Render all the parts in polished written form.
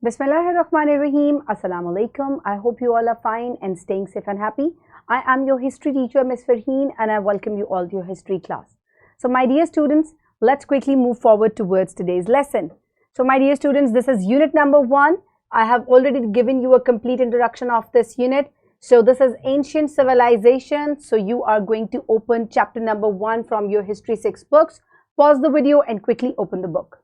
Bismillahirrahmanirrahim. Assalamu alaikum. I hope you all are fine and staying safe and happy. I am your history teacher, Ms. Farheen, and I welcome you all to your history class. So, my dear students, let's quickly move forward towards today's lesson. So, my dear students, this is unit number 1. I have already given you a complete introduction of this unit. So, this is ancient civilization. So, you are going to open chapter number 1 from your history 6 books. Pause the video and quickly open the book.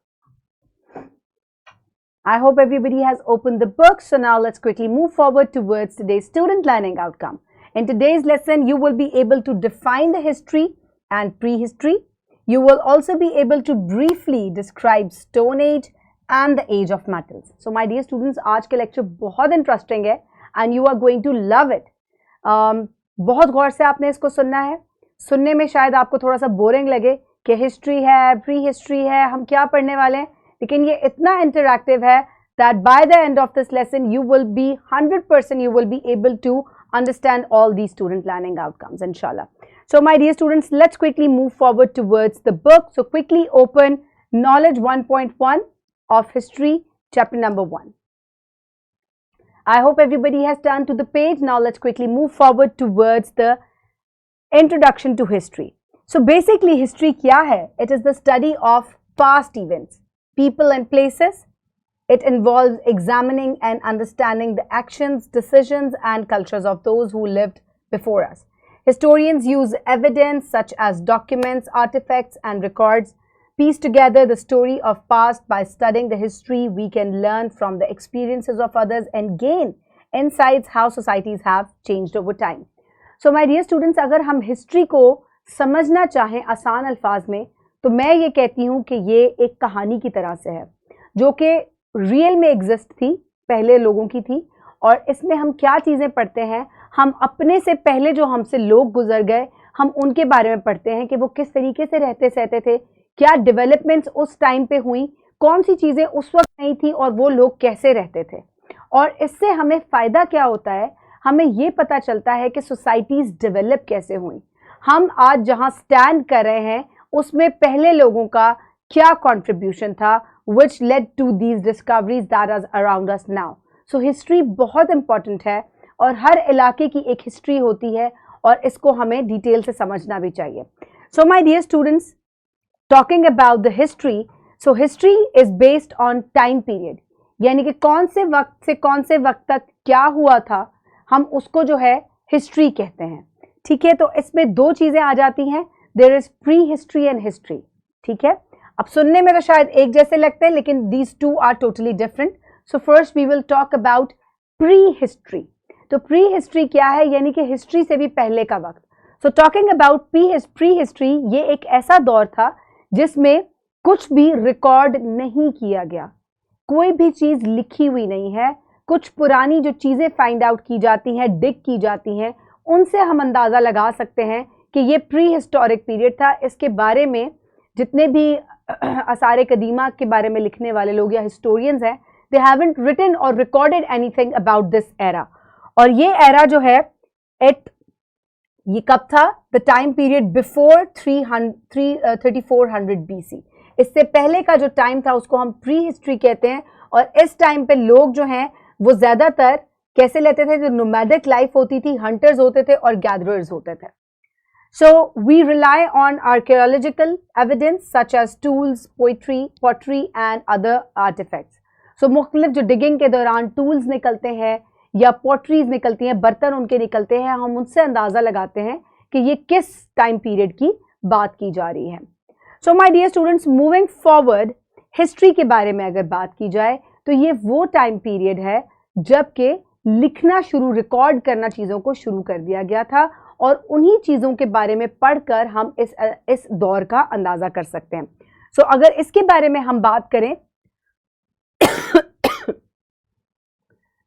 I hope everybody has opened the book. So now let's quickly move forward towards today's student learning outcome. In today's lesson, you will be able to define the history and prehistory. You will also be able to briefly describe Stone Age and the Age of Metals. So my dear students, आज के lecture बहुत interesting है and you are going to love it. बहुत गौर से आपने इसको सुनना है. सुनने में शायद आपको थोड़ा सा बोरिंग लगे कि हिस्ट्री है, प्री हिस्ट्री है, हम क्या पढ़ने वाले हैं. लेकिन ये इतना इंटरैक्टिव है that by the end of this lesson you will be 100% you will be able to understand all these student learning outcomes inshallah. So my dear students, let's quickly move forward towards the book. So quickly open knowledge 1.1 of history chapter number 1. I hope everybody has turned to the page. Now let's quickly move forward towards the introduction to history. So basically history क्या है? It is the study of past events, people and places. It involves examining and understanding the actions, decisions and cultures of those who lived before us. Historians use evidence such as documents, artifacts and records, piece together the story of past. By studying the history, we can learn from the experiences of others and gain insights how societies have changed over time. So my dear students, अगर हम history को समझना चाहें आसान अल्फाज में, तो मैं ये कहती हूँ कि ये एक कहानी की तरह से है जो कि रियल में एग्जिस्ट थी, पहले लोगों की थी. और इसमें हम क्या चीज़ें पढ़ते हैं, हम अपने से पहले जो हमसे लोग गुजर गए, हम उनके बारे में पढ़ते हैं कि वो किस तरीके से रहते सहते थे, क्या डेवलपमेंट्स उस टाइम पे हुई, कौन सी चीज़ें उस वक्त नहीं थी और वो लोग कैसे रहते थे. और इससे हमें फ़ायदा क्या होता है, हमें ये पता चलता है कि सोसाइटीज़ डेवलप कैसे हुई. हम आज जहाँ स्टैंड कर रहे हैं उसमें पहले लोगों का क्या कंट्रीब्यूशन था, which led to these discoveries that are around us now. So history बहुत important है और हर इलाके की एक हिस्ट्री होती है और इसको हमें डिटेल से समझना भी चाहिए. So my dear students, talking about the history, so history is based on time period, यानी कि कौन से वक्त से कौन से वक्त तक क्या हुआ था, हम उसको जो है हिस्ट्री कहते हैं. ठीक है, तो इसमें दो चीज़ें आ जाती हैं, there is pre-history and history. ठीक है, अब सुनने में तो शायद एक जैसे लगते हैं लेकिन these two are totally different. So first we will talk about pre-history. तो pre-history क्या है, यानी कि हिस्ट्री से भी पहले का वक्त. So talking about pre-history, ये एक ऐसा दौर था जिसमें कुछ भी रिकॉर्ड नहीं किया गया, कोई भी चीज़ लिखी हुई नहीं है. कुछ पुरानी जो चीज़ें फाइंड आउट की जाती हैं, डिग की जाती हैं, उनसे हम अंदाज़ा लगा सकते हैं कि ये प्री हिस्टोरिक पीरियड था. इसके बारे में जितने भी आसार कदीमा के बारे में लिखने वाले लोग या हिस्टोरियंस हैं, दे हैवंट रिटन और recorded anything about this era. और ये एरा जो है ये कब था, the time period before 3400 BC. इससे पहले का जो टाइम था उसको हम प्री हिस्ट्री कहते हैं. और इस टाइम पे लोग जो हैं वो ज़्यादातर कैसे लेते थे, जो नोमैडिक लाइफ होती थी, हंटर्स होते थे और गैदरर्स होते थे. So we rely on archaeological evidence such as tools, pottery and other artifacts. So मुख्तलिफ जो डिगिंग के दौरान टूल्स निकलते हैं या पॉटरीज निकलती हैं, बर्तन उनके निकलते हैं, हम उनसे अंदाज़ा लगाते हैं कि ये किस टाइम पीरियड की बात की जा रही है. So my dear students, moving forward, history के बारे में अगर बात की जाए तो ये वो टाइम पीरियड है जबकि लिखना शुरू, रिकॉर्ड करना चीज़ों को शुरू कर दिया गया था और उन्हीं चीज़ों के बारे में पढ़कर हम इस दौर का अंदाज़ा कर सकते हैं. सो अगर इसके बारे में हम बात करें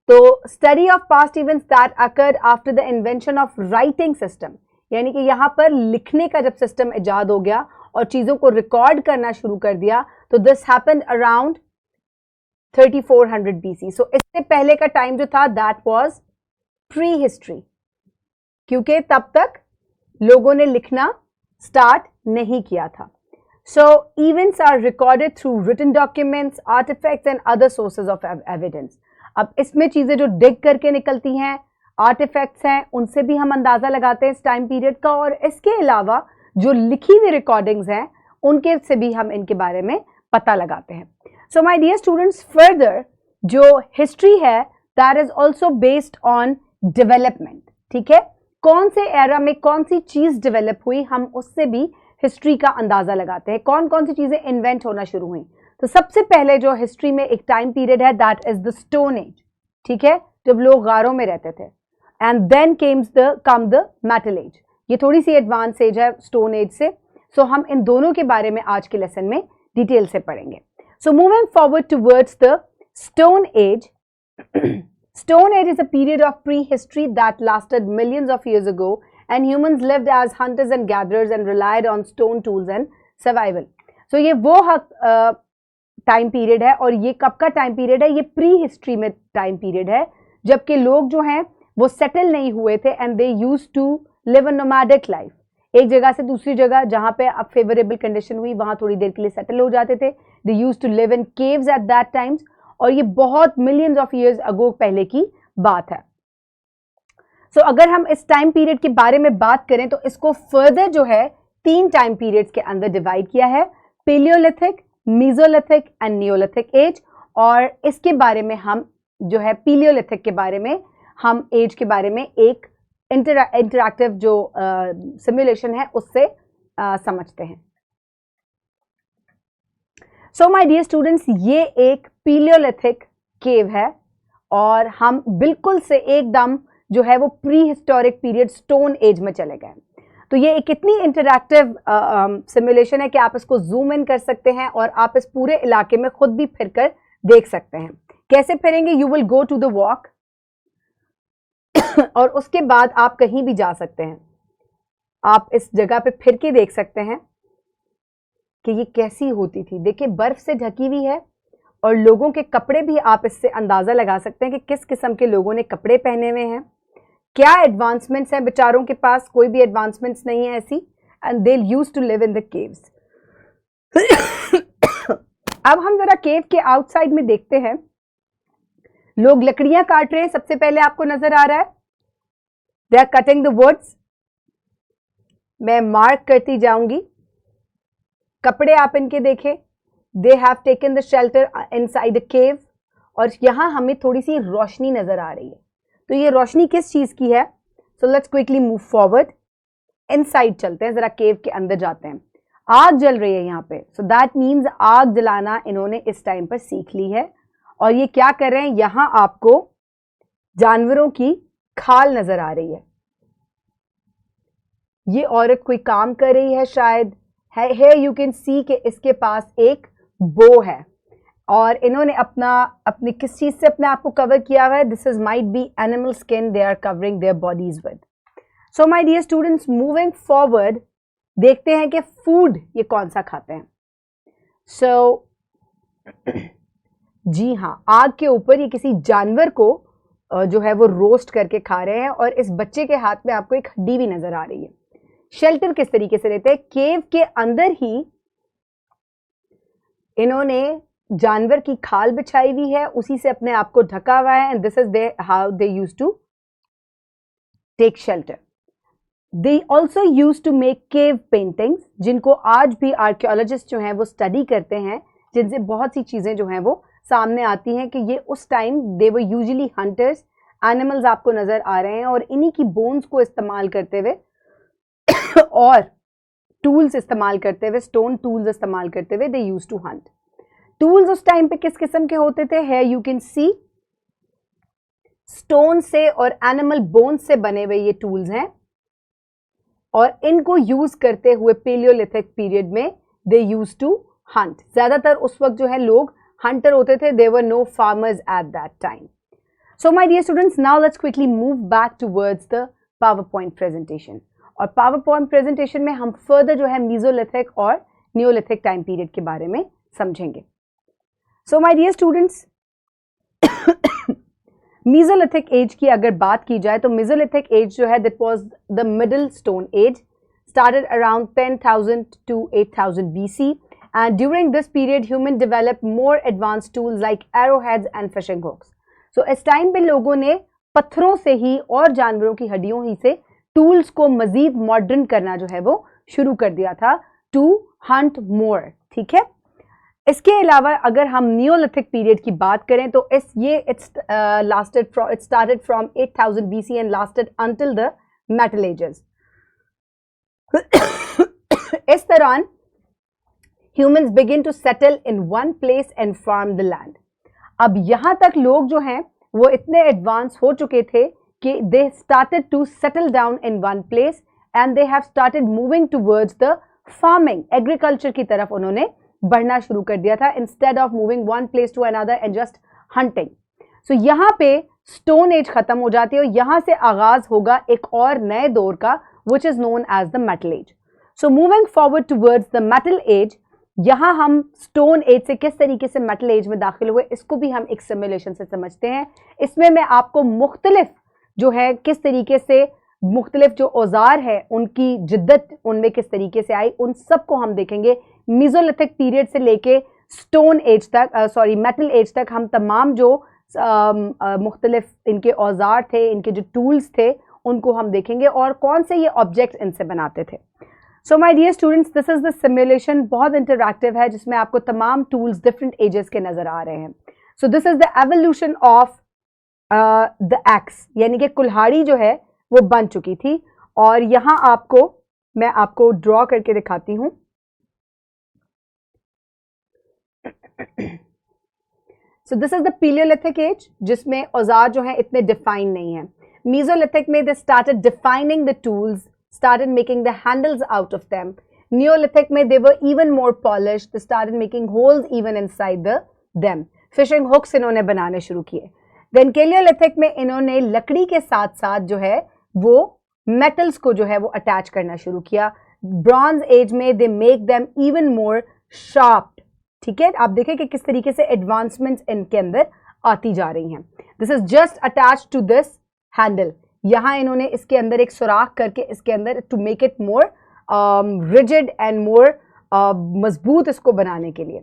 तो study of past events that occurred after the invention of writing system, यानी कि यहाँ पर लिखने का जब सिस्टम इजाद हो गया और चीज़ों को रिकॉर्ड करना शुरू कर दिया, तो दिस हैपेंड अराउंड 3400 BC. सो इससे पहले का टाइम जो था दैट वाज प्री हिस्ट्री, क्योंकि तब तक लोगों ने लिखना स्टार्ट नहीं किया था. So events are recorded through written documents, artifacts and other sources of evidence. अब इसमें चीजें जो डिग करके निकलती हैं, आर्टिफैक्ट्स हैं, उनसे भी हम अंदाजा लगाते हैं इस टाइम पीरियड का, और इसके अलावा जो लिखी हुई रिकॉर्डिंग्स हैं उनके से भी हम इनके बारे में पता लगाते हैं. So my dear students, further जो हिस्ट्री है that is also based on development. ठीक है, कौन से एरा में कौन सी चीज डेवलप हुई, हम उससे भी हिस्ट्री का अंदाजा लगाते हैं. कौन कौन सी चीजें इन्वेंट होना शुरू हुई. तो सबसे पहले जो हिस्ट्री में एक टाइम पीरियड है that is the stone age. ठीक है, जब लोग गारों में रहते थे. And then come the metal age. ये थोड़ी सी एडवांस एज है स्टोन एज से. सो हम इन दोनों के बारे में आज के लेसन में डिटेल से पढ़ेंगे. सो moving forward towards the stone as. Stone Age is a period of prehistory that lasted millions of years ago, and humans lived as hunters and gatherers and relied on stone tools and survival. So ये वो time period है, और ये कब का time period है, ये pre history में टाइम पीरियड है, जबकि लोग जो हैं वो सेटल नहीं हुए थे and they used to live a nomadic life. एक जगह से दूसरी जगह जहां पे अब फेवरेबल कंडीशन हुई वहां थोड़ी देर के लिए सेटल हो जाते थे. They used to live in caves at that times, और ये बहुत मिलियंस ऑफ इयर्स अगो पहले की बात है. सो अगर हम इस टाइम पीरियड के बारे में बात करें तो इसको फर्दर जो है 3 टाइम पीरियड्स के अंदर डिवाइड किया है, paleolithic, mesolithic and neolithic age. और इसके बारे में हम जो है पीलियोलिथिक के बारे में हम एज के बारे में एक इंटरैक्टिव जो सिमुलेशन है उससे समझते हैं. सो माय डियर स्टूडेंट्स, ये एक पीलियोलिथिक केव है, और हम बिल्कुल से एकदम जो है वो pre historic period stone age में चले गए. तो ये एक इतनी इंटरैक्टिव सिमुलेशन है कि आप इसको जूम इन कर सकते हैं और आप इस पूरे इलाके में खुद भी फिरकर देख सकते हैं. कैसे फिरेंगे? You will go to the walk, और उसके बाद आप कहीं भी जा सकते हैं. आप इस जगह पे फिर के देख सकते हैं कि ये कैसी होती थी. देखिए, बर्फ से ढकी हुई है, और लोगों के कपड़े भी आप इससे अंदाजा लगा सकते हैं कि किस किस्म के लोगों ने कपड़े पहने हुए हैं. क्या एडवांसमेंट्स हैं बेचारों के पास? कोई भी एडवांसमेंट्स नहीं है ऐसी. And they used to live in the caves. अब हम जरा केव के आउटसाइड में देखते हैं. लोग लकड़ियां काट रहे हैं. सबसे पहले आपको नजर आ रहा है they are cutting the woods. मैं मार्क करती जाऊंगी. कपड़े आप इनके देखें. They have taken the shelter inside a cave, और यहां हमें थोड़ी सी रोशनी नजर आ रही है. तो ये रोशनी किस चीज की है? सो let's quickly move forward. Inside चलते हैं, जरा केव के अंदर जाते हैं. आग जल रही है यहाँ पे. सो दैट मीन्स आग जलाना इन्होंने इस टाइम पर सीख ली है. और ये क्या कर रहे हैं? यहां आपको जानवरों की खाल नजर आ रही है. ये औरत कोई काम कर रही है शायद. है यू कैन सी कि इसके पास एक बो है, और इन्होंने अपनी किस चीज से अपने आप को कवर किया हुआ है? This is might be animal skin they are covering their bodies with. So my dear students, moving forward देखते हैं कि फूड ये कौन सा खाते हैं. सो जी हाँ, आग के ऊपर ये किसी जानवर को जो है वो रोस्ट करके खा रहे हैं, और इस बच्चे के हाथ में आपको एक हड्डी भी नजर आ रही है. शेल्टर किस तरीके से लेते हैं? केव के अंदर ही इन्होंने जानवर की खाल बिछाई हुई है, उसी से अपने आप को ढका हुआ है. And this is how they used to take shelter. They also used to make cave paintings, जिनको आज भी आर्कियोलॉजिस्ट जो हैं वो स्टडी करते हैं, जिनसे बहुत सी चीजें जो हैं वो सामने आती हैं कि ये उस टाइम दे वर यूजुअली हंटर्स. एनिमल्स आपको नजर आ रहे हैं, और इन्हीं की बोन्स को इस्तेमाल करते हुए और टूल्स इस्तेमाल करते हुए, स्टोन टूल्स इस्तेमाल करते हुए they used to hunt. Tools उस टाइम पे किस किस्म के होते थे? है यू कैन सी स्टोन से और एनिमल बोन्स से बने हुए ये टूल्स हैं, और इनको यूज करते हुए पेलियोलिथिक पीरियड में दे यूज टू हंट. ज्यादातर उस वक्त जो है लोग हंटर होते थे. There were no farmers at that time. So my dear students, now let's quickly move back towards the PowerPoint presentation. और पावर पॉइंट प्रेजेंटेशन में हम फर्दर जो है मीजोलिथिक और नियोलिथिक टाइम पीरियड के बारे में समझेंगे. So my dear students, mesolithic age की अगर बात की जाए तो मीजोलिथिक एज जो है that was the middle stone age. started around 10,000 to 8,000 BC, and during this period human developed more advanced tools like arrowheads and fishing hooks. So इस time पे लोगों ने पत्थरों से ही और जानवरों की हड्डियों ही से टूल्स को मजीद मॉडर्न करना जो है वो शुरू कर दिया था टू हंट मोर. ठीक है. इसके अलावा अगर हम नियोलिथिक पीरियड की बात करें तो it started from 8,000 BC and lasted until the metal ages. इस दौरान humans begin to settle in one place and farm the land. अब यहाँ तक लोग जो हैं वो इतने एडवांस हो चुके थे कि they started to settle down in one place and they have started moving towards the farming, agriculture की तरफ उन्होंने बढ़ना शुरू कर दिया था instead of moving one place to another and just hunting. So यहाँ पे स्टोन एज खत्म हो जाती है और यहाँ से आगाज होगा एक और नए दौर का which is known as the metal age. So moving forward towards the metal age, यहाँ हम स्टोन एज से किस तरीके से मेटल एज में दाखिल हुए इसको भी हम एक सिमुलेशन से समझते हैं. इसमें मैं आपको मुख्तलिफ जो है किस तरीके से मुख्तलिफ जो औजार है उनकी जिद्दत उनमें किस तरीके से आई उन सबको हम देखेंगे. मीजोलिथिक पीरियड से लेके स्टोन एज तक मेटल एज तक हम तमाम जो मुख्तलिफ इनके औजार थे, इनके जो टूल्स थे उनको हम देखेंगे और कौन से ये ऑब्जेक्ट्स इनसे बनाते थे. So my dear students, this is the simulation. बहुत इंटरैक्टिव है जिसमें आपको तमाम टूल्स डिफरेंट एजेस के नजर आ रहे हैं. सो this is the evolution of the x, यानी कि कुल्हाड़ी जो है वो बन चुकी थी और यहाँ मैं आपको ड्रॉ करके दिखाती हूँ. So this is the paleolithic age जिसमें औजार जो है इतने डिफाइन नहीं है. Mesolithic में they started defining the tools, started making the handles out of them. Neolithic में they were even more polished, they started making holes even inside them. Fishing hooks इन्होंने बनाने शुरू किए. Then Paleolithic में इन्होंने लकड़ी के साथ साथ जो है वो metals को जो है वो attach करना शुरू किया. Bronze age में they make them even more sharp. ठीक है, आप देखें कि किस तरीके से advancements इनके अंदर आती जा रही हैं. This is just attached to this handle. यहाँ इन्होंने इसके अंदर एक सुराख करके इसके अंदर to make it more rigid and more मजबूत इसको बनाने के लिए.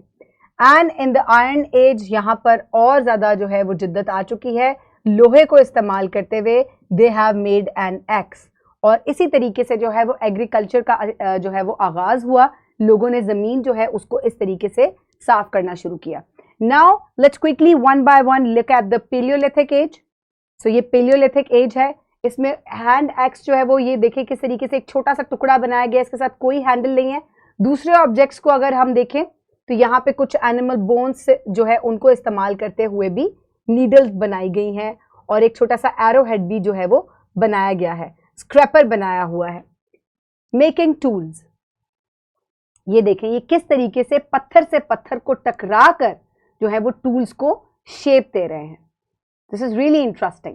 And in the iron age यहाँ पर और ज़्यादा जो है वो जिद्दत आ चुकी है. लोहे को इस्तेमाल करते हुए they have made an x और इसी तरीके से जो है वो एग्रीकल्चर का जो है वो आगाज़ हुआ. लोगों ने ज़मीन जो है उसको इस तरीके से साफ करना शुरू किया. Now let's quickly one by one look at the paleolithic age. So ये पेलियोलिथिक एज है. इसमें हैंड एक्स जो है वो ये देखिए किस तरीके से एक छोटा सा टुकड़ा बनाया गया, इसके साथ कोई हैंडल नहीं है. दूसरे ऑब्जेक्ट्स को अगर हम देखें तो यहाँ पे कुछ एनिमल बोन्स जो है उनको इस्तेमाल करते हुए भी नीडल्स बनाई गई हैं और एक छोटा सा एरो हेड भी जो है वो बनाया गया है. स्क्रैपर बनाया हुआ है. मेकिंग टूल्स, ये देखें ये किस तरीके से पत्थर से पत्थर को टकरा कर जो है वो टूल्स को शेप दे रहे हैं. This is really interesting.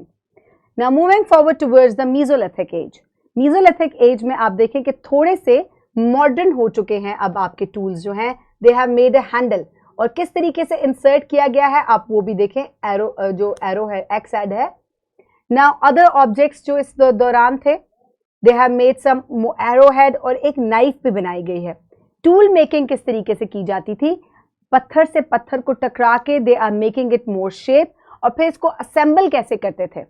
Now moving forward towards the Mesolithic age. Mesolithic age में आप देखें कि थोड़े से मॉडर्न हो चुके हैं अब आपके टूल्स जो हैं. They have made a handle और किस तरीके से इंसर्ट किया गया है आप वो भी देखें. जो एरो है एक्स एड है. Now other objects जो इस दौरान थे they have made some arrowhead और एक नाइफ भी बनाई गई है. टूल मेकिंग किस तरीके से की जाती थी, पत्थर से पत्थर को टकरा के they are making it more shape और फिर इसको असेंबल कैसे करते थे.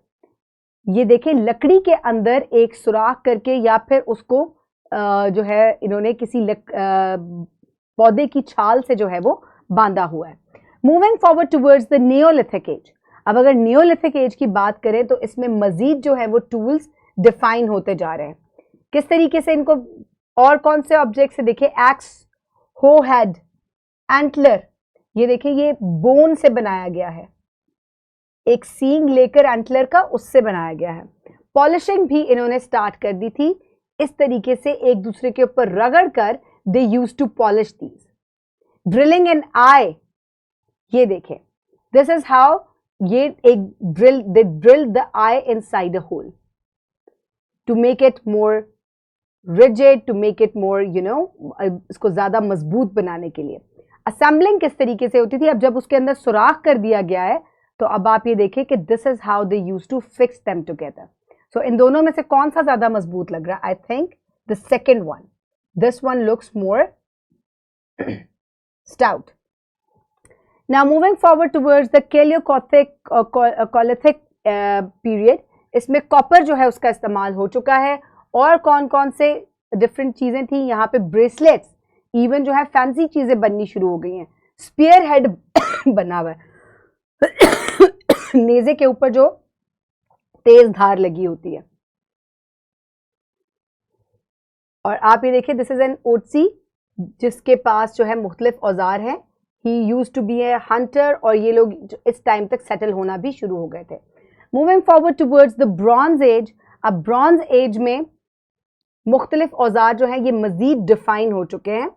ये देखें लकड़ी के अंदर एक सुराख करके या फिर उसको जो है इन्होंने किसी पौधे की छाल से जो है वो बांधा हुआ है. Moving forward towards the neolithic age. अब अगर नियोलिथिक एज की बात करें तो इसमें मजीद जो है वो टूल्स डिफाइन होते जा रहे हैं. किस तरीके से इनको और कौन से ऑब्जेक्ट से देखिए. एक्स, हो हेड, एंटलर. ये देखिए ये बोन से बनाया गया है. एक सींग लेकर एंटलर का उससे बनाया गया है. पॉलिशिंग भी इन्होंने स्टार्ट कर दी थी. इस तरीके से एक दूसरे के ऊपर रगड़ कर they use to polish these. Drilling an eye, ये देखें दिस इज हाउ ये एक they drill the eye inside a hole to make it more rigid, to make it more इसको ज्यादा मजबूत बनाने के लिए. असेंबलिंग किस तरीके से होती थी, अब जब उसके अंदर सुराख कर दिया गया है तो अब आप ये देखें कि this is how they use to fix them together. So इन दोनों में से कौन सा ज्यादा मजबूत लग रहा है? I think the second one. This one looks more stout. Now moving forward towards the Paleolithic period, इसमें कॉपर जो है उसका इस्तेमाल हो चुका है. और कौन कौन से डिफरेंट चीजें थी यहाँ पे? ब्रेसलेट्स, इवन जो है फैंसी चीजें बननी शुरू हो गई हैं. स्पीयर हेड बना हुआ है, नेजे के ऊपर जो तेज धार लगी होती है. और आप ये देखिए, दिस इज एन ओटसी जिसके पास जो है मुख्तलिफ औजार हैं. He use to be a hunter, और ये लोग इस टाइम तक सेटल होना भी शुरू हो गए थे. Moving forward towards the bronze as. अब ब्रॉन्ज एज में मुख्तलिफ औजार जो हैं ये मजीद डिफाइन हो चुके हैं.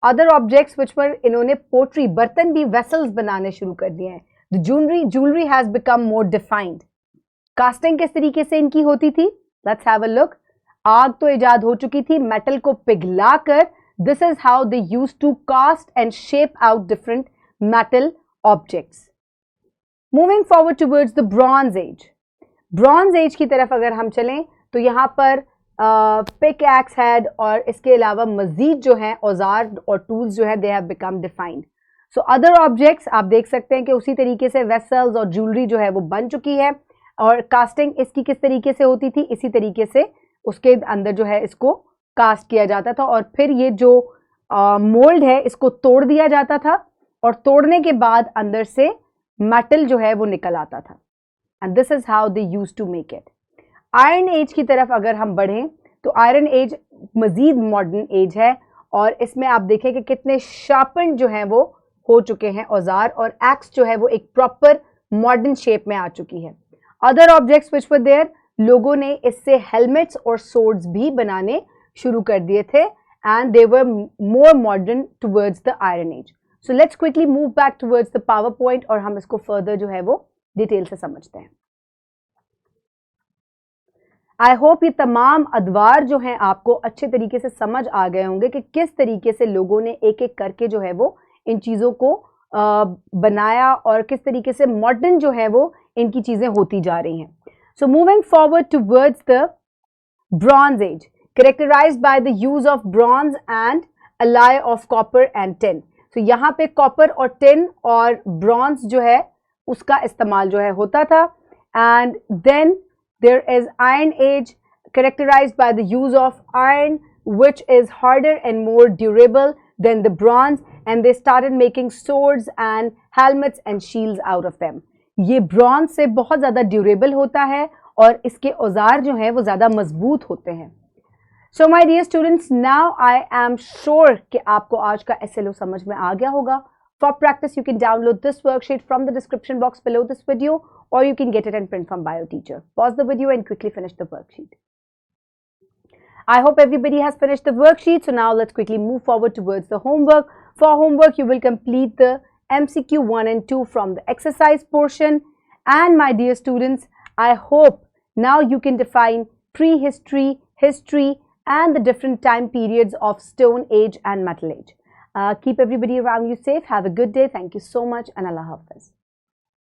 अदर ऑब्जेक्ट्स विच पर इन्होंने पोट्री, बर्तन भी, वेसल्स बनाने शुरू कर दिए हैं. The jewellery has become more defined. Casting किस तरीके से इनकी होती थी? Let's have a look. आग तो इजाद हो चुकी थी, मेटल को पिघलाकर this is how they used to cast and shape out different metal objects. Moving forward towards the bronze age. Bronze age की तरफ अगर हम चलें तो यहाँ पर पिक एक्स हेड और इसके अलावा मजीद जो है औजार और टूल्स जो है they have become defined. So other objects आप देख सकते हैं कि उसी तरीके से वेसल्स और ज्वेलरी जो है वो बन चुकी है. और कास्टिंग इसकी किस तरीके से होती थी? इसी तरीके से उसके अंदर जो है इसको कास्ट किया जाता था, और फिर ये जो मोल्ड है इसको तोड़ दिया जाता था, और तोड़ने के बाद अंदर से मेटल जो है वो निकल आता था. And this is how they use to make it. Iron age की तरफ अगर हम बढ़ें तो आयरन एज मजीद मॉडर्न एज है, और इसमें आप देखें कि कितने शार्पन जो हैं वो हो चुके हैं औजार, और एक्स जो है वो एक प्रॉपर मॉडर्न शेप में आ चुकी है. Other objects which were there, लोगों ने इससे हेलमेट्स और सोर्ड्स भी बनाने शुरू कर दिए थे, and they were more modern towards the iron age. So let's quickly move back towards the PowerPoint, और हम इसको फर्दर जो है वो डिटेल से समझते हैं. आई होप ये तमाम अदवार जो हैं आपको अच्छे तरीके से समझ आ गए होंगे कि किस तरीके से लोगों ने एक एक करके जो है वो इन चीज़ों को बनाया, और किस तरीके से मॉडर्न जो है वो इनकी चीज़ें होती जा रही हैं. So moving forward towards the bronze age, characterised by the use of bronze and alloy of copper and tin. तो यहाँ पे कॉपर और टिन और ब्रॉन्ज जो है उसका इस्तेमाल जो है होता था. And then there is iron age, characterized by the use of iron, which is harder and more durable than the bronze, and they started making swords and helmets and shields out of them. ये bronze से बहुत ज़्यादा durable होता है, और इसके औजार जो हैं वो ज़्यादा मजबूत होते हैं. So my dear students, now I am sure कि आपको आज का SLO समझ में आ गया होगा. For practice, you can download this worksheet from the description box below this video, or you can get it in print from Bio Teacher. Pause the video and quickly finish the worksheet. I hope everybody has finished the worksheet. So now let's quickly move forward towards the homework. For homework, you will complete the MCQ 1 and 2 from the exercise portion. And my dear students, I hope now you can define prehistory, history, and the different time periods of Stone Age and Metal Age. Keep everybody around you safe. Have a good day. Thank you so much, and Allah Hafiz.